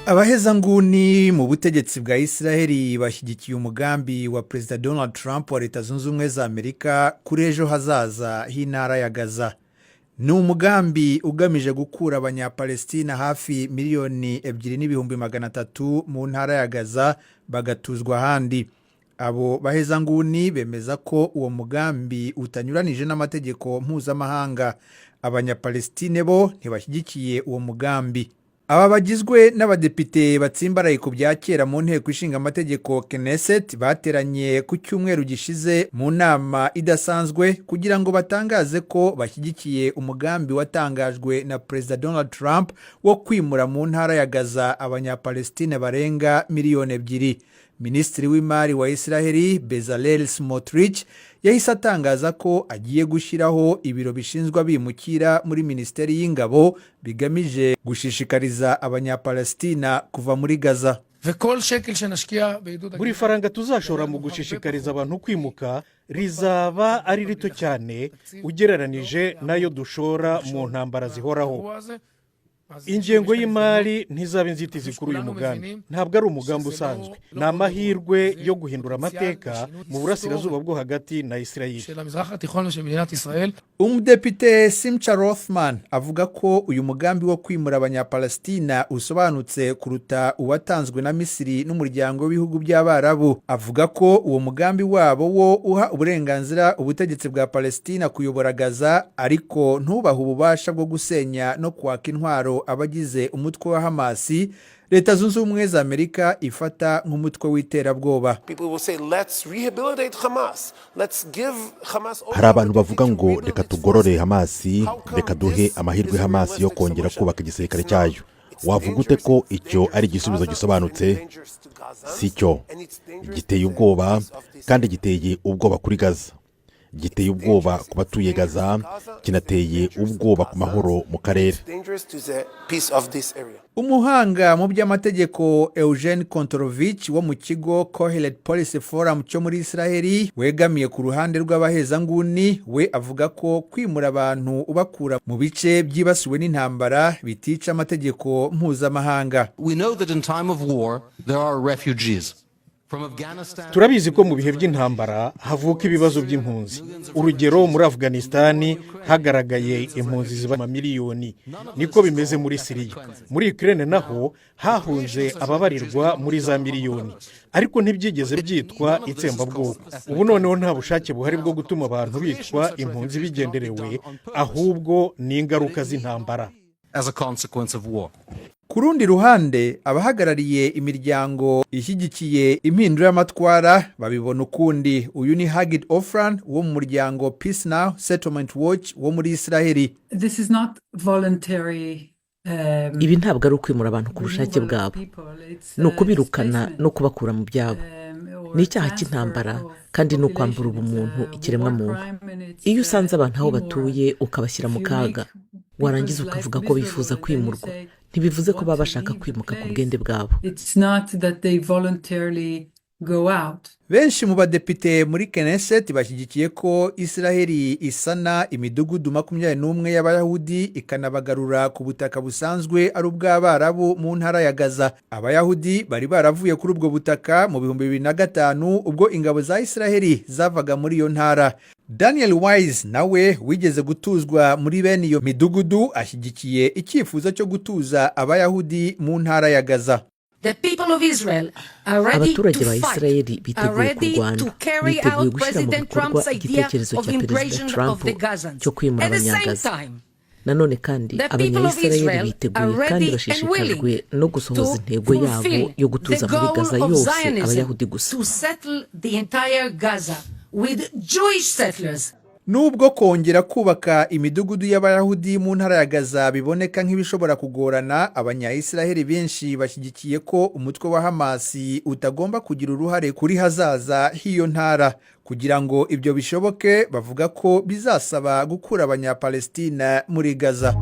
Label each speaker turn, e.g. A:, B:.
A: Abahezanguni mu butegetsi bwa Israeli bashyigikiye umugambi wa Perezida Donald Trump wa Leta Zunze Ubumwe za Amerika kuri ejo hazaza h'intara ya Gaza. Ni umugambi ugamije gukura Abanyaparestina hafi miliyoni 2,300,000 mu ntara ya Gaza bagatuzwa ahandi. Abo bahezanguni bemeza ko uwo mugambi utanyuranije n'amategeko mpuzamahanga. Abanyapalestine bo ntibashyigikiye uwo mugambi. Aba bagizwe n'abadepite batsimbaraye ku bya kera mu nteko ishinga amategeko Knesset bateranye ku cyumweru gishize mu nama idasanzwe kugira ngo batangaze ko bashyigikiye umugambi watangajwe na Perezida Donald Trump wo kwimura mu ntara ya Gaza Abanyapalestine barenga miliyoni 2. Minisitiri w'imari wa Israeli Bezalel Smotrich yahise atangaza ko agiye gushyiraho ibiro bishinzwe abimukira muri Minisiteri y'Ingabo bigamije gushishikariza Abanyapalestina kuva muri Gaza.
B: Buri faranga tuzashora mu gushishikariza abantu kwimuka rizaba ari rito cyane ugereranije nayo dushora mu ntambara zihoraho. Ingengo y'imari ntizaba inzitizi kuri uyu mugambi. Ntabwo ari umugambi usanzwe. Ni amahirwe yo guhindura amateka mu burasirazuba bwo hagati na Israeli.
A: Umudepite Simcha Rothman avuga ko uyu mugambi wo kwimura Abanyapalestina usobanutse kuruta uwatanzwe na Misiri n'umuryango w'ibihugu by'Abarabu. Avuga ko uwo mugambi wabo wo uha uburenganzira ubutegetsi bwa Palestina kuyobora Gaza ariko ntubaha ububasha bwo gusenya no kwaka intwaro abagize umutwe wa Hamasi. Leta Zunze Ubumwe za Amerika ifata nk'umutwe w'iterabwoba.
C: Hari abantu bavuga ngo reka tugorore Hamasi, reka duhe amahirwe Hamasi yo kongera kubaka igisirikare cyayo. Wavuga ute ko icyo ari igisubizo gisobanutse? Si cyo. Giteye ubwoba kandi giteye ubwoba kuri Gaza. Giteye ubwoba ku batuye Gaza, kinateye ubwoba ku mahoro mu karere.
A: Umuhanga mu by'amategeko Eugene Kontorovich wo mu kigo Kohelet Policy Forum cyo muri Israeli wegamiye ku ruhande rw'abahezanguni, we avuga ko kwimura abantu ubakura mu bice byibasiwe n'intambara bitica amategeko mpuzamahanga.
D: We know that in time of war there are refugees.
B: Turabizi ko mu bihe by'intambara havuka ibibazo by'impunzi. Urugero muri Afghanistan hagaragaye impunzi ziba miliyoni. Niko bimeze muri Syria. Muri Ukraine naho hahunze ababarirwa muri za miliyoni. Ariko ntibyigeze byitwa itsembabwoko. Ubu noneho nta bushake buhari bwo gutuma abantu bicwa impunzi bigenderewe, ahubwo ni ingaruka z'intambara.
D: As a consequence of war.
A: Ku rundi ruhande, abahagarariye imiryango ishyigikiye impindura y'amatwara babibona ukundi. Uyu ni Hagid Ofran wo mu muryango Peace Now Settlement Watch wo muri Israeli.
E: This is not voluntary.
F: Ibi ntabwo ari ukwimura abantu ku bushake bwabo. Ni ukubirukana no kubakura mu byabo. Ni icyaha cy'intambara kandi ni ukwambura ubumuntu ikiremwa muntu. Iyo usanze abantu aho batuye ukabashyira mu kaga, warangiza ukavuga ko bifuza kwimurwa, ntibivuze ko baba bashaka kwimuka ku bwende bwabo.
A: Benshi mu badepite muri Knesset bashyigikiye ko Israeli isana imidugudu 21 y'Abayahudi ikanabagarura ku butaka busanzwe ari ubw'Abarabu mu ntara ya Gaza. Abayahudi bari baravuye kuri ubwo butaka mu 2005 ubwo ingabo za Israeli zavaga muri iyo ntara. Daniel Wise nawe wigeze gutuzwa muri bene iyo midugudu ashyigikiye icyifuzo cyo gutuza Abayahudi mu ntara ya Gaza.
F: Abaturage ba Israeli biteguye kurwana, biteguye gushyira mu bikorwa igitekerezo cya Perezida Trump cyo kwimura Abanyagaza. Nanone kandi Abanyayisraeli biteguye kandi bashishikajwe no gusohoza intego yabo yo gutuza muri Gaza yose Abayahudi gusa.
A: Nubwo kongera kubaka imidugudu y'Abayahudi mu ntara ya Gaza biboneka nk'ibishobora kugorana, Abanyayisraeli benshi bashyigikiye ko umutwe wa Hamasi utagomba kugira uruhare kuri hazaza h'iyo ntara. Kugira ngo ibyo bishoboke, bavuga ko bizasaba gukura Abanyapalestina muri Gaza.